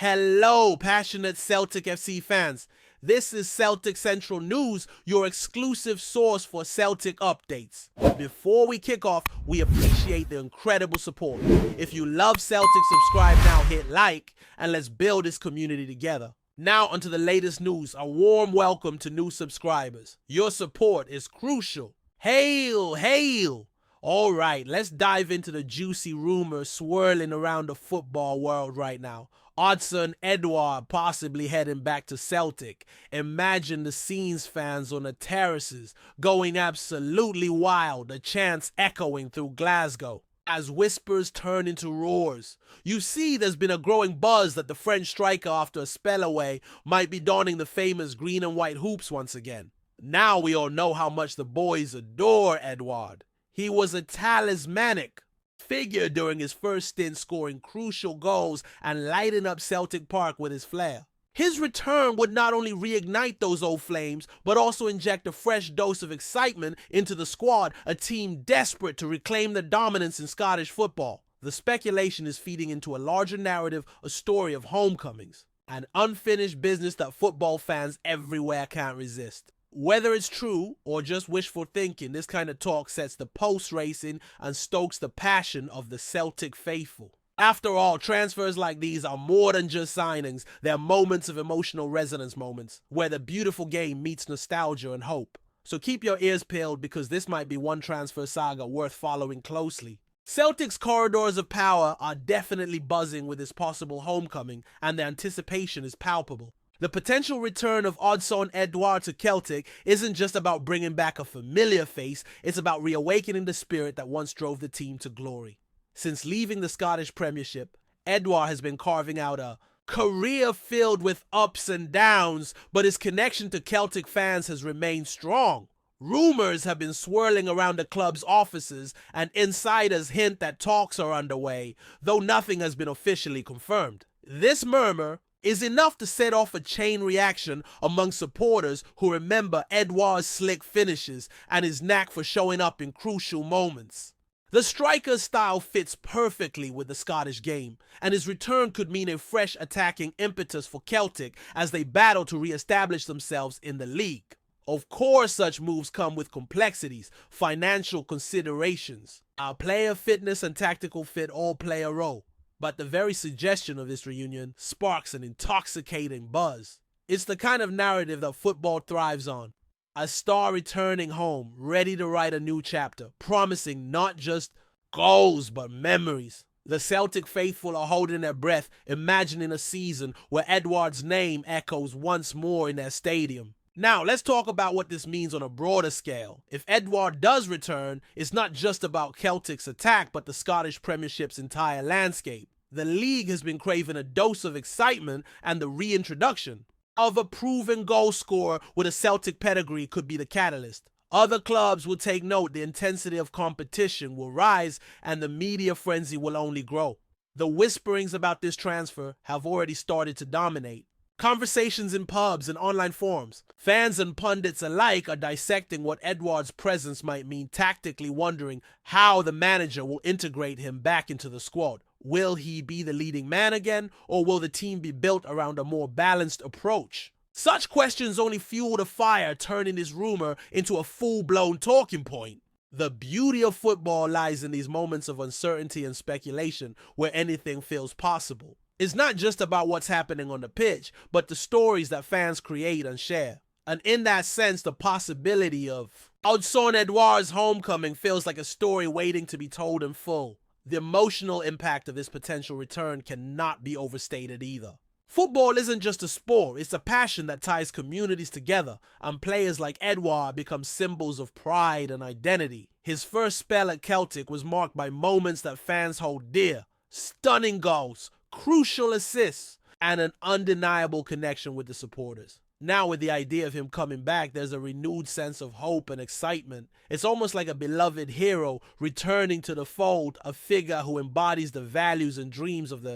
Hello, passionate Celtic FC fans. This is Celtic Central News, your exclusive source for Celtic updates. Before we kick off, we appreciate the incredible support. If you love Celtic, subscribe now, hit like, and let's build this community together. Now onto the latest news. A warm welcome to new subscribers. Your support is crucial. Hail, hail! Alright, let's dive into the juicy rumors swirling around the football world right now. Odsonne Edouard possibly heading back to Celtic. Imagine the scenes, fans on the terraces going absolutely wild, the chants echoing through Glasgow as whispers turn into roars. You see, there's been a growing buzz that the French striker, after a spell away, might be donning the famous green and white hoops once again. Now we all know how much the boys adore Edouard. He was a talismanic figure during his first stint, scoring crucial goals and lighting up Celtic Park with his flair. His return would not only reignite those old flames, but also inject a fresh dose of excitement into the squad, a team desperate to reclaim the dominance in Scottish football. The speculation is feeding into a larger narrative, a story of homecomings, an unfinished business that football fans everywhere can't resist. Whether it's true or just wishful thinking, this kind of talk sets the pulse racing and stokes the passion of the Celtic faithful. After all, transfers like these are more than just signings. They're moments of emotional resonance moments, where the beautiful game meets nostalgia and hope. So keep your ears peeled, because this might be one transfer saga worth following closely. Celtic's corridors of power are definitely buzzing with this possible homecoming, and the anticipation is palpable. The potential return of Odsonne Edouard to Celtic isn't just about bringing back a familiar face, it's about reawakening the spirit that once drove the team to glory. Since leaving the Scottish Premiership, Edouard has been carving out a career filled with ups and downs, but his connection to Celtic fans has remained strong. Rumors have been swirling around the club's offices, and insiders hint that talks are underway, though nothing has been officially confirmed. This murmur is enough to set off a chain reaction among supporters who remember Edouard's slick finishes and his knack for showing up in crucial moments. The striker's style fits perfectly with the Scottish game, and his return could mean a fresh attacking impetus for Celtic as they battle to re-establish themselves in the league. Of course, such moves come with complexities, financial considerations. Our player fitness and tactical fit all play a role. But the very suggestion of this reunion sparks an intoxicating buzz. It's the kind of narrative that football thrives on. A star returning home, ready to write a new chapter, promising not just goals but memories. The Celtic faithful are holding their breath, imagining a season where Edouard's name echoes once more in their stadium. Now, let's talk about what this means on a broader scale. If Edouard does return, it's not just about Celtic's attack, but the Scottish Premiership's entire landscape. The league has been craving a dose of excitement, and the reintroduction of a proven goal scorer with a Celtic pedigree could be the catalyst. Other clubs will take note, the intensity of competition will rise, and the media frenzy will only grow. The whisperings about this transfer have already started to dominate. Conversations in pubs and online forums. Fans and pundits alike are dissecting what Edouard's presence might mean tactically, wondering how the manager will integrate him back into the squad. Will he be the leading man again, or will the team be built around a more balanced approach? Such questions only fuel the fire, turning this rumor into a full-blown talking point. The beauty of football lies in these moments of uncertainty and speculation, where anything feels possible. It's not just about what's happening on the pitch, but the stories that fans create and share. And in that sense, the possibility of Odsonne Edouard's homecoming feels like a story waiting to be told in full. The emotional impact of this potential return cannot be overstated either. Football isn't just a sport, it's a passion that ties communities together, and players like Edouard become symbols of pride and identity. His first spell at Celtic was marked by moments that fans hold dear, stunning goals, crucial assists, and an undeniable connection with the supporters. Now, with the idea of him coming back, there's a renewed sense of hope and excitement. It's almost like a beloved hero returning to the fold, a figure who embodies the values and dreams of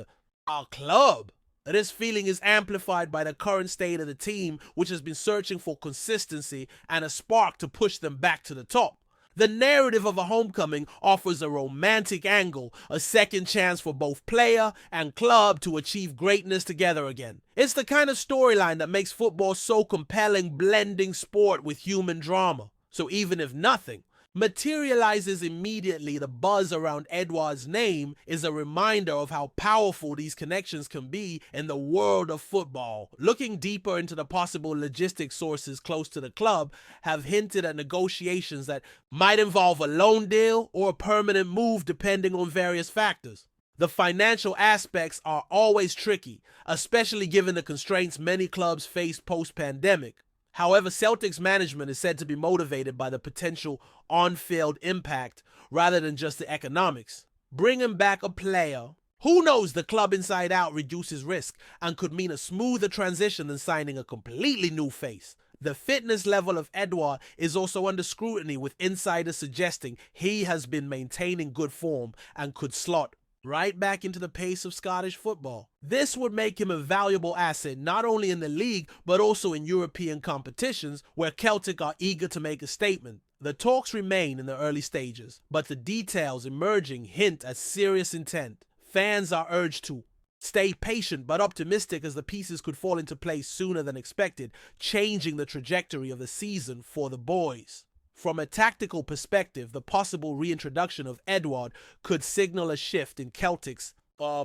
our club. This feeling is amplified by the current state of the team, which has been searching for consistency and a spark to push them back to the top. The narrative of a homecoming offers a romantic angle, a second chance for both player and club to achieve greatness together again. It's the kind of storyline that makes football so compelling, blending sport with human drama. So even if nothing materializes immediately, the buzz around EDOUARD's name is a reminder of how powerful these connections can be in the world of football. Looking deeper into the possible logistics sources close to the club have hinted at negotiations that might involve a loan deal or a permanent move depending on various factors. The financial aspects are always tricky, especially given the constraints many clubs face post-pandemic. However, Celtic's management is said to be motivated by the potential on-field impact rather than just the economics. Bringing back a player who knows the club inside out reduces risk and could mean a smoother transition than signing a completely new face. The fitness level of EDOUARD is also under scrutiny, with insiders suggesting he has been maintaining good form and could slot right back into the pace of Scottish football. This would make him a valuable asset not only in the league but also in European competitions where Celtic are eager to make a statement. The talks remain in the early stages, but the details emerging hint at serious intent. Fans are urged to stay patient but optimistic, as the pieces could fall into place sooner than expected, changing the trajectory of the season for the boys. From a tactical perspective, the possible reintroduction of EDOUARD could signal a shift in Celtic's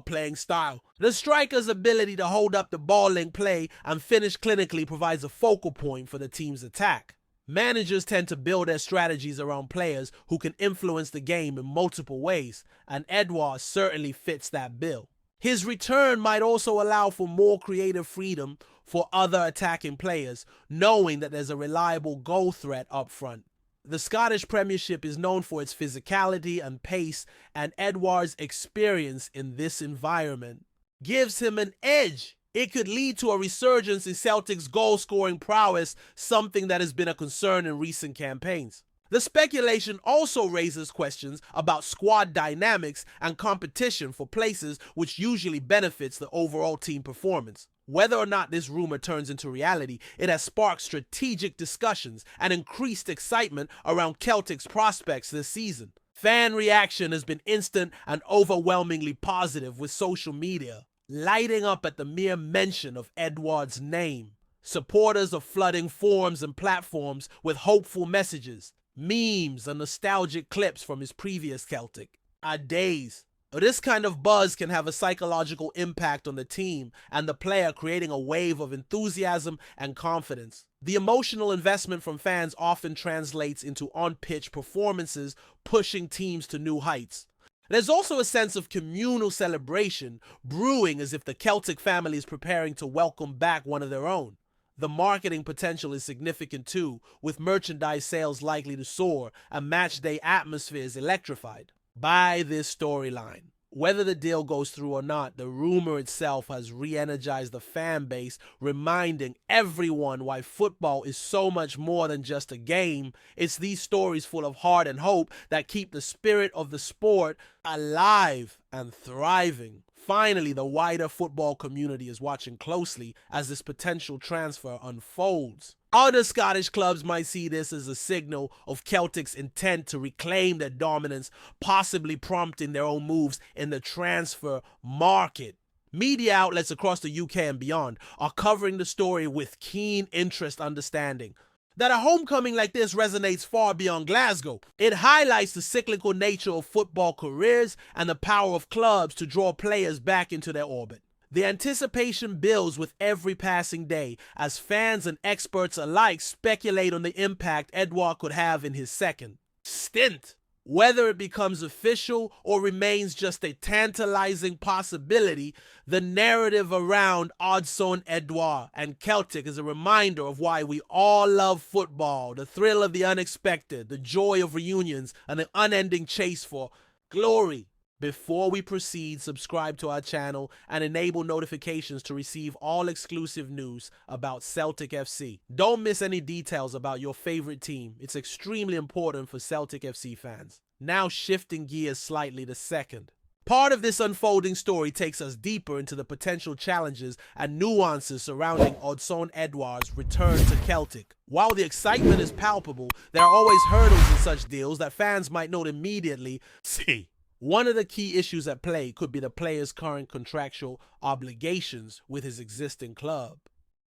playing style. The striker's ability to hold up the ball link play and finish clinically provides a focal point for the team's attack. Managers tend to build their strategies around players who can influence the game in multiple ways, and EDOUARD certainly fits that bill. His return might also allow for more creative freedom for other attacking players, knowing that there's a reliable goal threat up front. The Scottish Premiership is known for its physicality and pace, and EDOUARD's experience in this environment gives him an edge. It could lead to a resurgence in Celtic's goal-scoring prowess, something that has been a concern in recent campaigns. The speculation also raises questions about squad dynamics and competition for places, which usually benefits the overall team performance. Whether or not this rumor turns into reality, it has sparked strategic discussions and increased excitement around Celtic's prospects this season. Fan reaction has been instant and overwhelmingly positive, with social media lighting up at the mere mention of EDOUARD's name. Supporters are flooding forums and platforms with hopeful messages, memes, and nostalgic clips from his previous Celtic days. This kind of buzz can have a psychological impact on the team and the player, creating a wave of enthusiasm and confidence. The emotional investment from fans often translates into on-pitch performances, pushing teams to new heights. There's also a sense of communal celebration brewing, as if the Celtic family is preparing to welcome back one of their own. The marketing potential is significant too, with merchandise sales likely to soar and matchday atmospheres electrified by this storyline. Whether the deal goes through or not, the rumor itself has re-energized the fan base, reminding everyone why football is so much more than just a game. It's these stories full of heart and hope that keep the spirit of the sport alive and thriving. Finally, the wider football community is watching closely as this potential transfer unfolds. Other Scottish clubs might see this as a signal of Celtic's intent to reclaim their dominance, possibly prompting their own moves in the transfer market. Media outlets across the UK and beyond are covering the story with keen interest, understanding that a homecoming like this resonates far beyond Glasgow. It highlights the cyclical nature of football careers and the power of clubs to draw players back into their orbit. The anticipation builds with every passing day as fans and experts alike speculate on the impact EDOUARD could have in his second stint. Whether it becomes official or remains just a tantalizing possibility, the narrative around Odsonne Edouard and Celtic is a reminder of why we all love football, the thrill of the unexpected, the joy of reunions, and the unending chase for glory. Before we proceed, subscribe to our channel and enable notifications to receive all exclusive news about Celtic FC. Don't miss any details about your favorite team. It's extremely important for Celtic FC fans. Now shifting gears slightly to second. Part of this unfolding story takes us deeper into the potential challenges and nuances surrounding Odsonne Edouard's return to Celtic. While the excitement is palpable, there are always hurdles in such deals that fans might note immediately. See, one of the key issues at play could be the player's current contractual obligations with his existing club.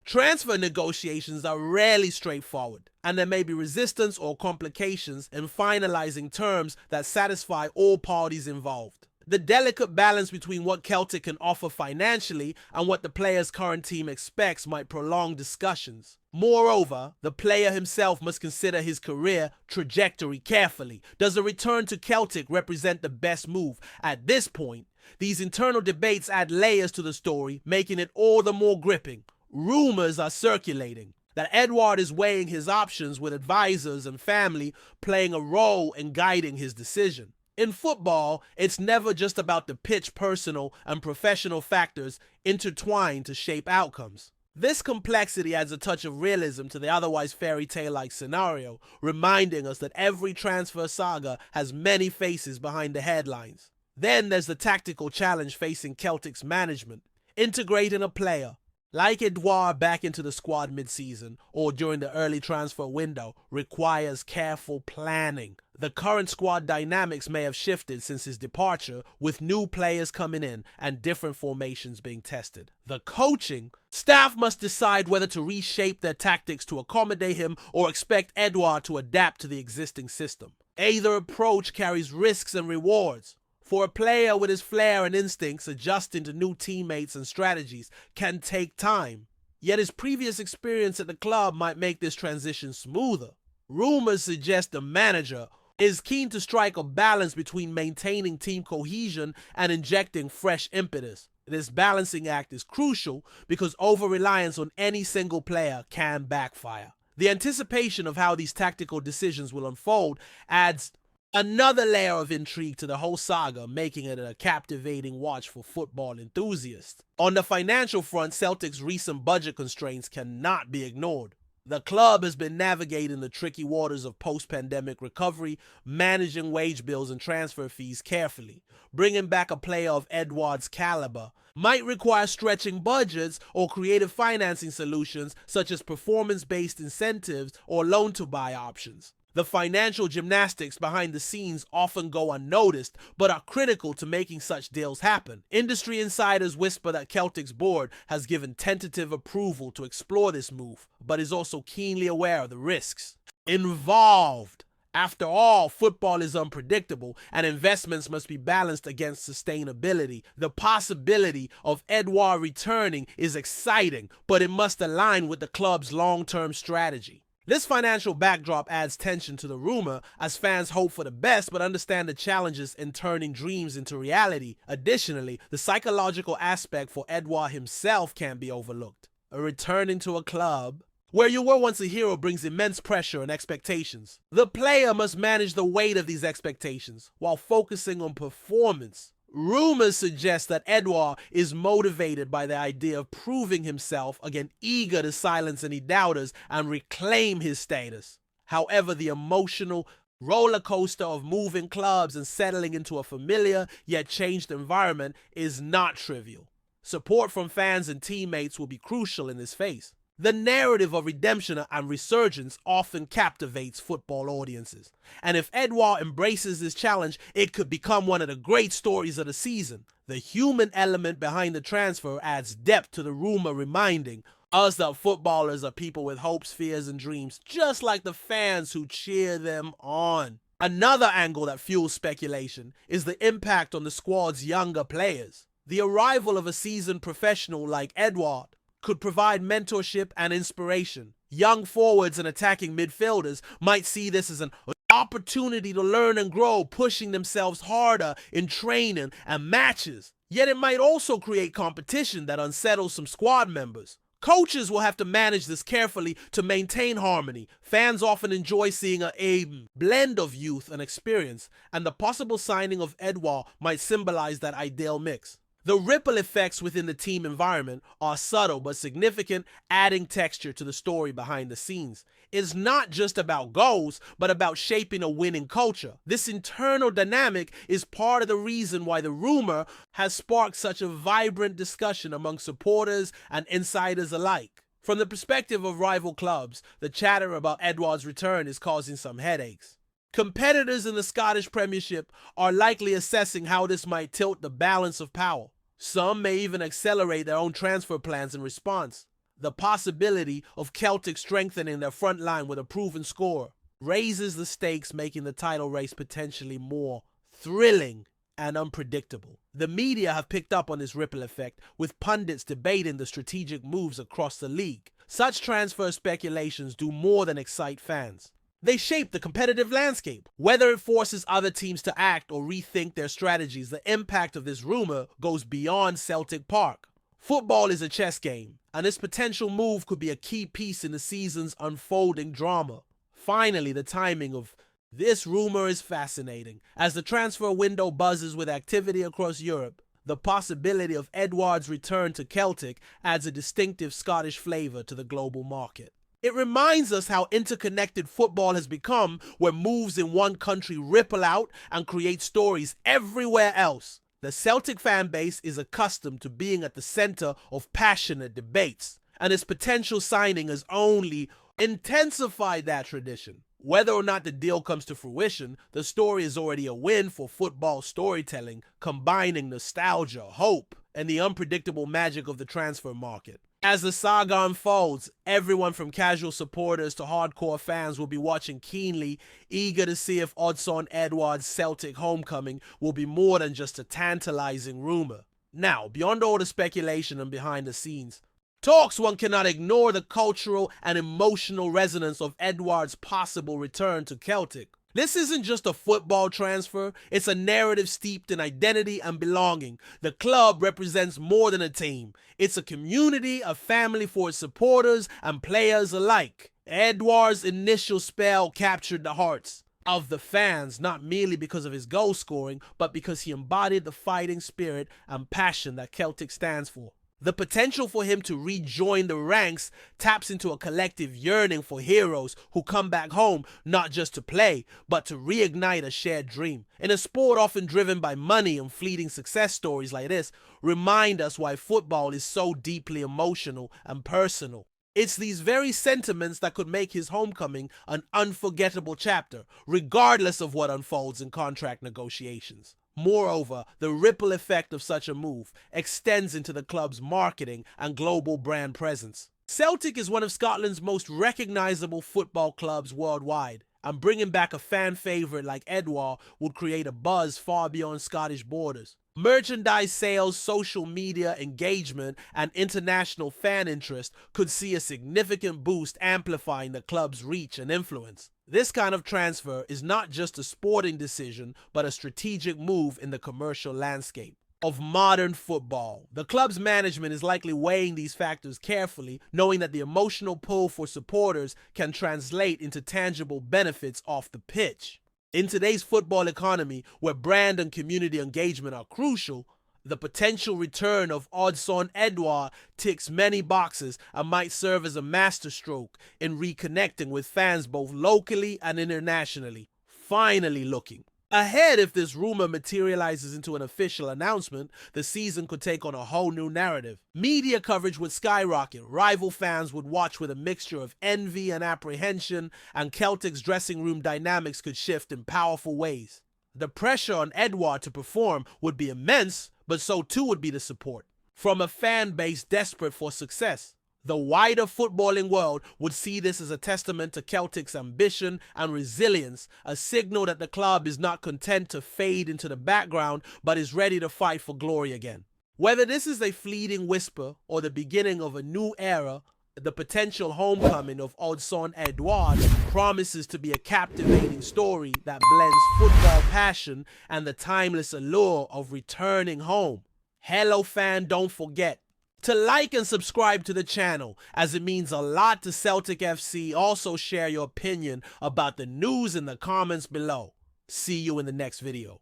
Transfer negotiations are rarely straightforward, and there may be resistance or complications in finalizing terms that satisfy all parties involved. The delicate balance between what Celtic can offer financially and what the player's current team expects might prolong discussions. Moreover, the player himself must consider his career trajectory carefully. Does a return to Celtic represent the best move? At this point, these internal debates add layers to the story, making it all the more gripping. Rumors are circulating that Edouard is weighing his options, with advisors and family playing a role in guiding his decision. In football, it's never just about the pitch. Personal and professional factors intertwine to shape outcomes. This complexity adds a touch of realism to the otherwise fairy tale-like scenario, reminding us that every transfer saga has many faces behind the headlines. Then there's the tactical challenge facing Celtic's management. Integrating a player like Edouard back into the squad mid-season or during the early transfer window requires careful planning. The current squad dynamics may have shifted since his departure, with new players coming in and different formations being tested. The coaching staff must decide whether to reshape their tactics to accommodate him or expect Edouard to adapt to the existing system. Either approach carries risks and rewards. For a player with his flair and instincts, adjusting to new teammates and strategies can take time. Yet his previous experience at the club might make this transition smoother. Rumors suggest the manager is keen to strike a balance between maintaining team cohesion and injecting fresh impetus. This balancing act is crucial because over-reliance on any single player can backfire. The anticipation of how these tactical decisions will unfold adds another layer of intrigue to the whole saga, making it a captivating watch for football enthusiasts. On the financial front, Celtic's recent budget constraints cannot be ignored. The club has been navigating the tricky waters of post-pandemic recovery, managing wage bills and transfer fees carefully. Bringing back a player of Edouard's caliber might require stretching budgets or creative financing solutions such as performance-based incentives or loan-to-buy options. The financial gymnastics behind the scenes often go unnoticed, but are critical to making such deals happen. Industry insiders whisper that Celtic's board has given tentative approval to explore this move, but is also keenly aware of the risks involved. After all, football is unpredictable, and investments must be balanced against sustainability. The possibility of Edouard returning is exciting, but it must align with the club's long-term strategy. This financial backdrop adds tension to the rumor, as fans hope for the best but understand the challenges in turning dreams into reality. Additionally, the psychological aspect for Edouard himself can't be overlooked. Returning to a club where you were once a hero brings immense pressure and expectations. The player must manage the weight of these expectations while focusing on performance. Rumors suggest that Edouard is motivated by the idea of proving himself, again eager to silence any doubters and reclaim his status. However, the emotional roller coaster of moving clubs and settling into a familiar yet changed environment is not trivial. Support from fans and teammates will be crucial in this phase. The narrative of redemption and resurgence often captivates football audiences, and if Edouard embraces this challenge, it could become one of the great stories of the season. The human element behind the transfer adds depth to the rumor, reminding us that footballers are people with hopes, fears, and dreams, just like the fans who cheer them on. Another angle that fuels speculation is the impact on the squad's younger players. The arrival of a seasoned professional like Edouard could provide mentorship and inspiration. Young forwards and attacking midfielders might see this as an opportunity to learn and grow, pushing themselves harder in training and matches. Yet it might also create competition that unsettles some squad members. Coaches will have to manage this carefully to maintain harmony. Fans often enjoy seeing a blend of youth and experience, and the possible signing of Edouard might symbolize that ideal mix. The ripple effects within the team environment are subtle but significant, adding texture to the story behind the scenes. It's not just about goals, but about shaping a winning culture. This internal dynamic is part of the reason why the rumor has sparked such a vibrant discussion among supporters and insiders alike. From the perspective of rival clubs, the chatter about Edouard's return is causing some headaches. Competitors in the Scottish Premiership are likely assessing how this might tilt the balance of power. Some may even accelerate their own transfer plans in response. The possibility of Celtic strengthening their front line with a proven scorer raises the stakes, making the title race potentially more thrilling and unpredictable. The media have picked up on this ripple effect, with pundits debating the strategic moves across the league. Such transfer speculations do more than excite fans. They shape the competitive landscape. Whether it forces other teams to act or rethink their strategies, the impact of this rumor goes beyond Celtic Park. Football is a chess game, and this potential move could be a key piece in the season's unfolding drama. Finally, the timing of this rumor is fascinating. As the transfer window buzzes with activity across Europe, the possibility of Edouard's return to Celtic adds a distinctive Scottish flavor to the global market. It reminds us how interconnected football has become, where moves in one country ripple out and create stories everywhere else. The Celtic fan base is accustomed to being at the center of passionate debates, and its potential signing has only intensified that tradition. Whether or not the deal comes to fruition, the story is already a win for football storytelling, combining nostalgia, hope, and the unpredictable magic of the transfer market. As the saga unfolds, everyone from casual supporters to hardcore fans will be watching keenly, eager to see if Odsonne Edouard's Celtic homecoming will be more than just a tantalizing rumor. Now, beyond all the speculation and behind the scenes talks, one cannot ignore the cultural and emotional resonance of Edouard's possible return to Celtic. This isn't just a football transfer, it's a narrative steeped in identity and belonging. The club represents more than a team. It's a community, a family for its supporters and players alike. Edouard's initial spell captured the hearts of the fans, not merely because of his goal scoring, but because he embodied the fighting spirit and passion that Celtic stands for. The potential for him to rejoin the ranks taps into a collective yearning for heroes who come back home not just to play, but to reignite a shared dream. In a sport often driven by money, and fleeting success stories like this remind us why football is so deeply emotional and personal. It's these very sentiments that could make his homecoming an unforgettable chapter, regardless of what unfolds in contract negotiations. Moreover, the ripple effect of such a move extends into the club's marketing and global brand presence. Celtic is one of Scotland's most recognizable football clubs worldwide, and bringing back a fan favorite like Edouard would create a buzz far beyond Scottish borders. Merchandise sales, social media engagement, and international fan interest could see a significant boost, amplifying the club's reach and influence. This kind of transfer is not just a sporting decision, but a strategic move in the commercial landscape of modern football. The club's management is likely weighing these factors carefully, knowing that the emotional pull for supporters can translate into tangible benefits off the pitch. In today's football economy, where brand and community engagement are crucial, the potential return of Odsonne Edouard ticks many boxes and might serve as a masterstroke in reconnecting with fans both locally and internationally. Finally looking ahead, if this rumor materializes into an official announcement, the season could take on a whole new narrative. Media coverage would skyrocket, rival fans would watch with a mixture of envy and apprehension, and Celtic's dressing room dynamics could shift in powerful ways. The pressure on Edouard to perform would be immense, but so too would be the support from a fan base desperate for success. The wider footballing world would see this as a testament to Celtic's ambition and resilience, a signal that the club is not content to fade into the background, but is ready to fight for glory again. Whether this is a fleeting whisper or the beginning of a new era, the potential homecoming of Odsonne Edouard promises to be a captivating story that blends football passion and the timeless allure of returning home. Hello fan, don't forget to like and subscribe to the channel, as it means a lot to Celtic FC. Also share your opinion about the news in the comments below. See you in the next video.